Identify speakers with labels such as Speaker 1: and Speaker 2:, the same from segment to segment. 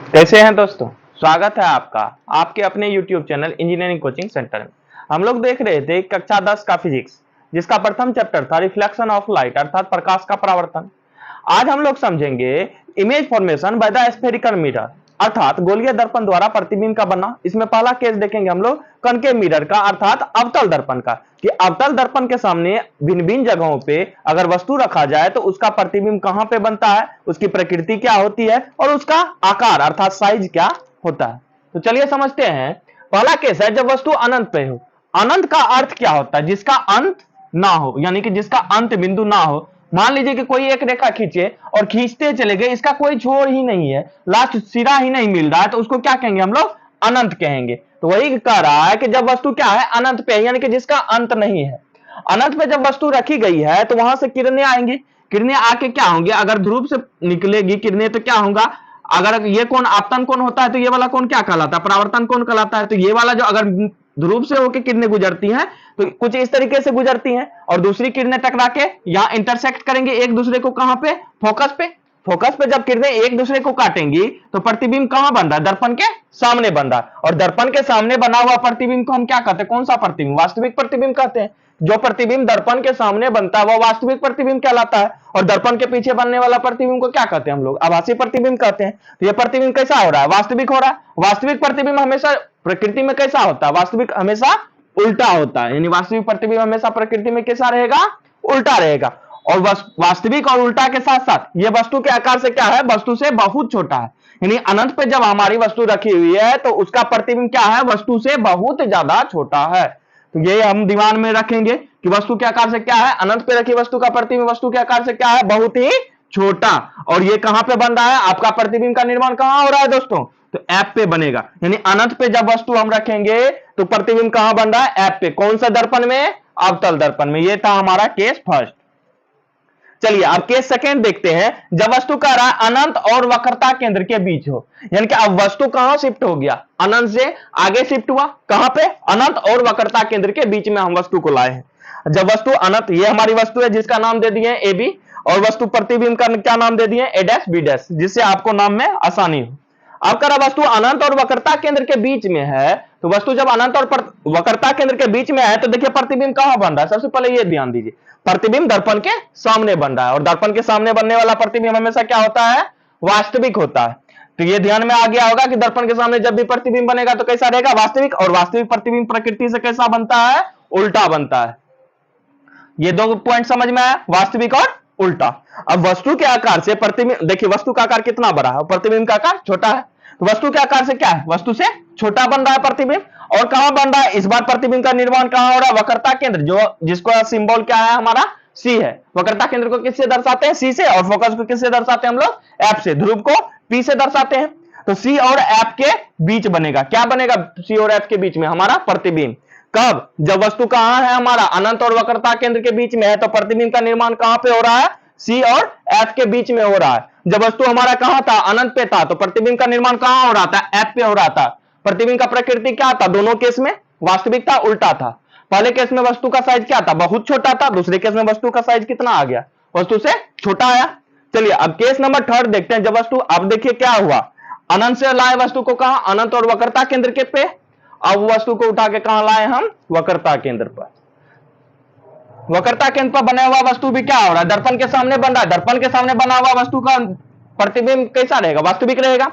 Speaker 1: कैसे हैं दोस्तों। स्वागत है आपका आपके अपने YouTube channel engineering coaching centre में। हम लोग देख रहे थे कक्षा 10 का फिजिक्स, जिसका प्रथम चैप्टर था रिफ्लेक्शन ऑफ लाइट अर्थात प्रकाश का परावर्तन। आज हम लोग समझेंगे image formation by the spherical mirror अर्थात गोलीय दर्पण द्वारा प्रतिबिंब का बनना। इसमें पहला केस देखेंगे हम लोग कनकेव मिरर का अर्थात अवतल दर्पण का, कि अवतल दर्पण के सामने भिन्न भिन्न जगहों पे अगर वस्तु रखा जाए तो उसका प्रतिबिंब कहां पे बनता है, उसकी प्रकृति क्या होती है और उसका आकार अर्थात साइज क्या होता है। तो चलिए समझते हैं। पहला केस है जब वस्तु अनंत पे हो। अनंत का अर्थ क्या होता है? जिसका अंत ना हो, यानी कि जिसका अंत बिंदु ना हो। मान लीजिए कि कोई एक रेखा खींचे और खींचते चले गए, इसका कोई छोर ही नहीं है, लास्ट सिरा ही नहीं मिल रहा है, तो उसको क्या कहेंगे हम लोग? अनंत कहेंगे। तो वही कह रहा है कि जब वस्तु क्या है अनंत पे, यानी कि जिसका अंत नहीं है। अनंत पे जब वस्तु रखी गई है तो वहां से किरणें आएंगी। किरणें आके क्या होंगे? अगर ध्रुव से निकलेगी किरणें तो क्या होगा? अगर ये कोण आपतन कोण होता है तो ये वाला कोण क्या कहलाता है? परावर्तन कोण कहलाता है। तो ये वाला जो अगर ध्रुव से होकर किरणें गुजरती हैं तो कुछ इस तरीके से गुजरती हैं और दूसरी किरणें टकरा के यहाँ इंटरसेक्ट करेंगे एक दूसरे को। कहां पे? फोकस पे। फोकस पे जब किरणें एक दूसरे को काटेंगी तो प्रतिबिंब कहां बन रहा है? दर्पण के सामने बन रहा है। और दर्पण के सामने बना हुआ प्रतिबिंब को हम क्या कहते हैं? कौन सा प्रतिबिंब? वास्तविक प्रतिबिंब कहते हैं। जो प्रतिबिंब दर्पण के सामने बनता है वह वास्तविक प्रतिबिंब कहलाता है। और दर्पण के पीछे बनने वाला प्रतिबिंब को क्या कहते हैं हम लोग? आभासी प्रतिबिंब कहते हैं। तो यह प्रतिबिंब कैसा हो रहा है? वास्तविक हो रहा है। वास्तविक प्रतिबिंब हमेशा प्रकृति में कैसा होता है? वास्तविक हमेशा उल्टा होता है, यानी वास्तविक प्रतिबिंब हमेशा प्रकृति में कैसा रहेगा? उल्टा रहेगा। और वास्तविक और उल्टा के साथ साथ ये वस्तु के आकार से क्या है? वस्तु से बहुत छोटा है। यानी अनंत पे जब हमारी वस्तु रखी हुई है तो उसका प्रतिबिंब क्या है? वस्तु से बहुत ज्यादा छोटा है। तो ये हम दिमाग में रखेंगे कि वस्तु के आकार से क्या है? अनंत पे रखी वस्तु का प्रतिबिंब वस्तु के आकार से क्या है? बहुत ही छोटा। और ये कहां पे बन रहा है? आपका प्रतिबिंब का निर्माण कहां हो रहा है दोस्तों? तो ऐप पे बनेगा। यानी अनंत पे जब वस्तु हम रखेंगे तो प्रतिबिंब कहां बन रहा है? ऐप पे। कौन सा दर्पण में? अवतल दर्पण में। ये था हमारा केस फर्स्ट। चलिए अब केस सेकेंड देखते हैं। जब वस्तु का रहा अनंत और वक्रता केंद्र के बीच हो, यानी कि अब वस्तु कहां शिफ्ट हो गया? अनंत से आगे शिफ्ट हुआ। कहां पे? अनंत और वक्रता केंद्र के बीच में हम वस्तु को लाए हैं। जब वस्तु अनंत, ये हमारी वस्तु है जिसका नाम दे दिए ए बी, और वस्तु प्रतिबिंब का क्या नाम दे दिए? ए डैश बी डैश, जिससे आपको नाम में आसानी हो। अब करा वस्तु अनंत और वक्रता केंद्र के बीच में है, तो वस्तु जब अनंत और वक्रता केंद्र के बीच में है तो देखिए प्रतिबिंब कहां बन रहा है? सबसे पहले ये ध्यान दीजिए, प्रतिबिंब दर्पण के सामने बन रहा है। और दर्पण के सामने बनने वाला प्रतिबिंब हमेशा क्या होता है? वास्तविक होता है। तो ये ध्यान में आ गया होगा कि दर्पण के सामने जब भी प्रतिबिंब बनेगा तो कैसा रहेगा? वास्तविक। और वास्तविक प्रतिबिंब प्रकृति से कैसा बनता है? उल्टा बनता है। ये दो पॉइंट समझ में आया, वास्तविक और उल्टा। अब वस्तु के आकार से प्रतिबिंब, देखिए वस्तु का आकार कितना बड़ा है, प्रतिबिंब का आकार छोटा है। तो वस्तु के आकार से क्या है? वस्तु से छोटा बन रहा है प्रतिबिंब। और कहां बन रहा है? इस बार प्रतिबिंब का निर्माण कहां हो रहा है? वक्रता केंद्र, जो जिसको सिंबल क्या है हमारा? सी है। वक्रता केंद्र को किससे दर्शाते हैं? सी से। और फोकस को किससे दर्शाते हैं हम लोग? एफ से। ध्रुव को पी से दर्शाते हैं। तो सी और एफ के बीच बनेगा, क्या बनेगा? सी और एफ के बीच में हमारा प्रतिबिंब। कब? जब वस्तु कहां है हमारा? अनंत और वक्रता केंद्र के बीच में है। तो प्रतिबिंब का निर्माण कहां पे हो रहा है? सी और एफ के बीच में हो रहा है। जब वस्तु हमारा कहां था? अनंत पे था। तो प्रतिबिंब का निर्माण कहां हो रहा था? एफ पे हो रहा था। प्रतिबिंब का प्रकृति क्या था? दोनों केस में वास्तविक था, उल्टा था। पहले केस में वस्तु का साइज क्या था? बहुत छोटा था। दूसरे केस में वस्तु का साइज कितना आ गया? वस्तु से छोटा आया। चलिए अब केस नंबर थर्ड देखते हैं। जब वस्तु, अब देखिए क्या हुआ, अनंत से लाए वस्तु को कहां? अनंत और वक्रता केंद्र के पे। अब वस्तु को उठा के कहां लाए हम? वक्रता केंद्र पर। वक्रता केंद्र पर बना हुआ वस्तु भी क्या हो रहा है? दर्पण के सामने बन रहा है। दर्पण के सामने बना हुआ वस्तु का प्रतिबिंब कैसा रहेगा? वास्तविक रहेगा।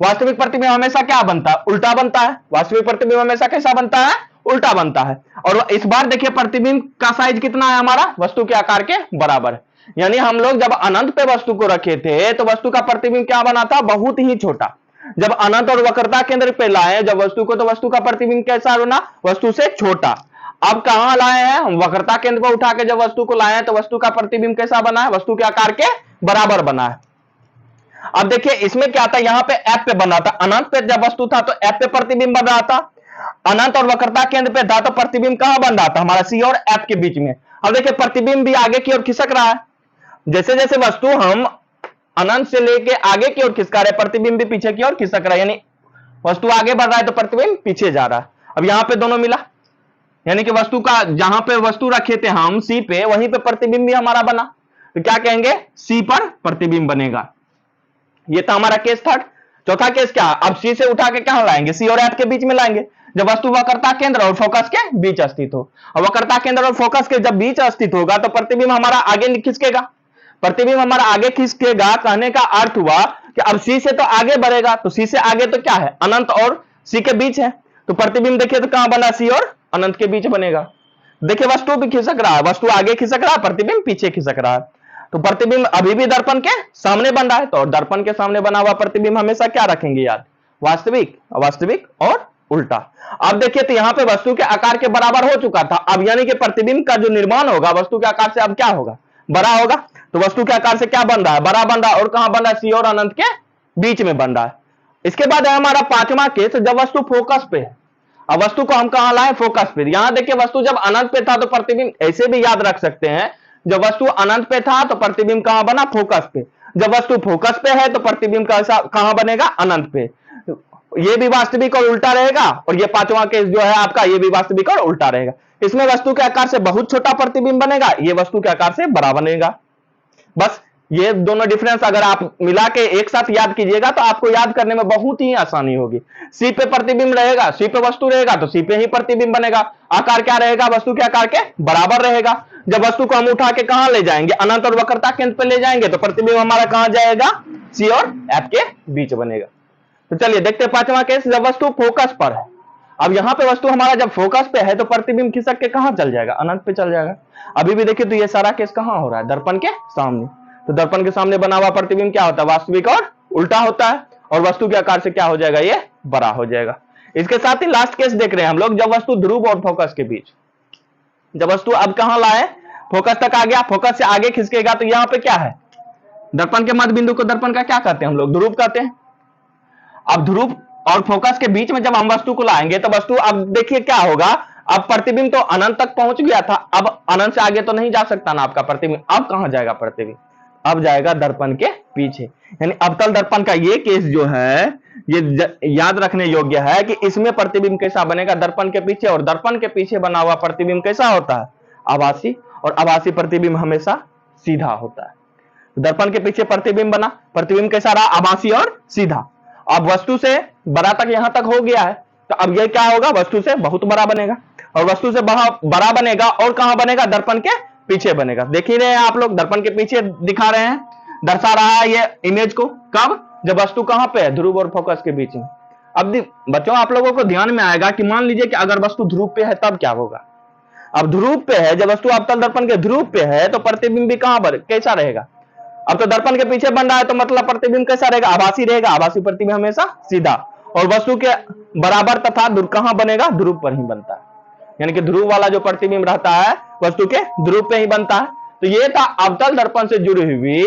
Speaker 1: वास्तविक प्रतिबिंब हमेशा क्या बनता है? उल्टा बनता है। वास्तविक प्रतिबिंब हमेशा कैसा बनता है? उल्टा बनता है। और इस बार देखिए प्रतिबिंब का साइज कितना है हमारा? वस्तु के आकार के बराबर है। यानी हम लोग जब अनंत पे वस्तु को रखे थे तो वस्तु का प्रतिबिंब क्या बना था? बहुत ही छोटा। जब अनंत और वक्रता केंद्र पे लाए जब वस्तु को, तो वस्तु का प्रतिबिंब कैसा बना? वस्तु से छोटा। अब कहां लाए हैं हम? वक्रता केंद्र पर उठा के जब वस्तु को लाए हैं तो वस्तु का प्रतिबिंब कैसा बना है? वस्तु के आकार के बराबर बना है। अब देखिए इसमें क्या था? यहां पे एफ पे बन रहा था। अनंत पे जब वस्तु था तो एफ पे प्रतिबिंब बन रहा था। अनंत और वक्रता केंद्र पे था तो प्रतिबिंब कहां बन रहा था? हमारा सी और एफ के बीच में। अब देखिए प्रतिबिंब भी आगे की ओर खिसक रहा है। जैसे जैसे वस्तु हम अनंत से लेके आगे की ओर खिसका रहे, प्रतिबिंब भी पीछे की ओर खिसक रहा है। यानी वस्तु आगे बढ़ रहा है तो प्रतिबिंब पीछे जा रहा है। अब यहां पे दोनों मिला, यानी कि वस्तु का, जहां पे वस्तु रखे थे हम सी पे, वहीं पे प्रतिबिंब भी हमारा बना। तो क्या कहेंगे? सी पर प्रतिबिंब बनेगा। ये था हमारा केस थर्ड। चौथा केस क्या, अब सी से उठा के कहां लाएंगे, सी और एफ के बीच में लाएंगे, जब वस्तु वक्रता केंद्र और फोकस के बीच स्थित हो। और वक्रता केंद्र और फोकस के जब बीच स्थित होगा तो प्रतिबिंब हमारा आगे खिसकेगा, प्रतिबिंब हमारा आगे खिसकेगा, कहने का अर्थ हुआ कि अब सी से तो आगे बढ़ेगा, तो सी से आगे तो क्या है, अनंत और सी के बीच है, तो प्रतिबिंब देखिए तो कहां बना, सी और अनंत के बीच बनेगा। देखिए वस्तु भी खिसक रहा है, वस्तु आगे खिसक रहा है, प्रतिबिंब पीछे खिसक रहा है, तो प्रतिबिंब अभी भी दर्पण के सामने बन रहा है, तो दर्पण के सामने बना हुआ प्रतिबिंब हमेशा क्या रखेंगे याद, वास्तविक, अवास्तविक और उल्टा। अब देखिए तो यहां पे वस्तु के आकार के बराबर हो चुका था, अब यानी कि प्रतिबिंब का जो निर्माण होगा वस्तु के आकार से अब क्या होगा, बड़ा होगा, तो वस्तु के आकार से क्या बन रहा है, बड़ा बन रहा है, और कहां बन रहा है, सी और अनंत के बीच में बन रहा है। इसके बाद है हमारा पांचवा केस, जब वस्तु फोकस पे है। अब वस्तु को हम कहां लाए, फोकस पे। यहां देखिए वस्तु जब अनंत पे था तो प्रतिबिंब ऐसे भी याद रख सकते हैं, जब वस्तु अनंत पे था तो प्रतिबिंब कहां बना, फोकस पे। जब वस्तु फोकस पे है तो प्रतिबिंब कहां बनेगा, अनंत पे। ये भी वास्तविक और उल्टा रहेगा, और ये पांचवा केस जो है आपका, ये भी वास्तविक और उल्टा रहेगा। इसमें वस्तु के आकार से बहुत छोटा प्रतिबिंब बनेगा, ये वस्तु के आकार से बड़ा बनेगा। बस ये दोनों डिफरेंस अगर आप मिला के एक साथ याद कीजिएगा तो आपको याद करने में बहुत ही आसानी होगी। सी पे प्रतिबिंब रहेगा, सी पे वस्तु रहेगा तो सी पे ही प्रतिबिंब बनेगा। आकार क्या रहेगा, वस्तु के आकार के बराबर रहेगा। जब वस्तु को हम उठा के कहां ले जाएंगे, अनंत और वक्रता केंद्र पे ले जाएंगे, तो प्रतिबिंब हमारा कहां जाएगा, सी और एफ के बीच बनेगा। तो चलिए देखते हैं पांचवा केस, जब वस्तु फोकस पर है। अब यहां पे वस्तु हमारा जब फोकस पे है तो प्रतिबिंब खिसक के कहां चल जाएगा, अनंत पे चल जाएगा। अभी भी देखिए तो ये सारा केस कहां हो रहा है, दर्पण के सामने। तो दर्पण के सामने बना हुआ प्रतिबिंब क्या होता है, वास्तविक और उल्टा होता है, और वस्तु के आकार से क्या हो जाएगा, ये बड़ा हो जाएगा। इसके साथ ही लास्ट केस देख रहे हैं हम लोग, जब वस्तु ध्रुव और फोकस के बीच। जब वस्तु अब कहां लाए, फोकस तक आ गया, फोकस से आगे खिसकेगा, तो यहां पे क्या है, दर्पण के मध्य बिंदु को दर्पण का क्या कहते हैं हम लोग, ध्रुव कहते हैं। अब ध्रुव और फोकस के बीच में जब हम वस्तु को लाएंगे तो वस्तु, अब देखिए क्या होगा, अब प्रतिबिंब तो अनंत तक पहुंच गया था, अब अनंत से आगे तो नहीं जा सकता ना आपका प्रतिबिंब, अब कहां जाएगा प्रतिबिंब, अब जाएगा दर्पण के पीछे। यानी अवतल दर्पण का ये केस जो है, ये याद रखने योग्य है कि इसमें प्रतिबिंब कैसा बनेगा, दर्पण के पीछे, और दर्पण के पीछे बना हुआ प्रतिबिंब कैसा होता है, आभासी, और आभासी प्रतिबिंब हमेशा सीधा होता है। दर्पण के पीछे प्रतिबिंब बना, प्रतिबिंब कैसा रहा, आभासी और सीधा। अब वस्तु से बड़ा तक यहां तक हो गया है, तो अब ये क्या होगा, वस्तु से बहुत बड़ा बनेगा, और वस्तु से बड़ा बनेगा और कहां बनेगा, दर्पण के पीछे बनेगा। देख ही रहे हैं आप लोग, दर्पण के पीछे दिखा रहे हैं, दर्शा रहा है ये इमेज को, कब, जब वस्तु कहां पे है, ध्रुव और फोकस के बीच में। अब बच्चों आप लोगों को ध्यान में आएगा कि मान लीजिए कि अगर वस्तु ध्रुव पे है तब क्या होगा। अब ध्रुव पे है, जब वस्तु अवतल दर्पण के ध्रुव पे है तो प्रतिबिंब भी कहां पर कैसा रहेगा, अब तो दर्पण के पीछे बन रहा है, तो मतलब प्रतिबिंब कैसा रहेगा, आभासी रहेगा, आभासी प्रतिबिंब हमेशा सीधा, और वस्तु के बराबर तथा कहां बनेगा, ध्रुव पर ही बनता है। यानी कि ध्रुव वाला जो प्रतिबिंब रहता है वस्तु के ध्रुव पे ही बनता है। तो ये था अवतल दर्पण से जुड़ी हुई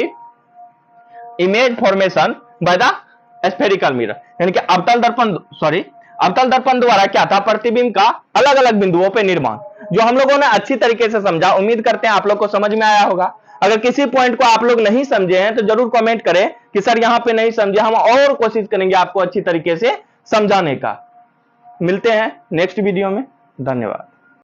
Speaker 1: image formation by the spherical mirror. यानी कि अवतल दर्पण द्वारा क्या था, प्रतिबिंब का अलग अलग बिंदुओं पे निर्माण, जो हम लोगों ने अच्छी तरीके से समझा। उम्मीद करते हैं आप लोग को समझ में आया होगा। अगर किसी पॉइंट को आप लोग नहीं समझे हैं तो जरूर कमेंट करें कि सर यहां पे नहीं समझे, हम और कोशिश करेंगे आपको अच्छी तरीके से समझाने का। मिलते हैं नेक्स्ट वीडियो में, धन्यवाद।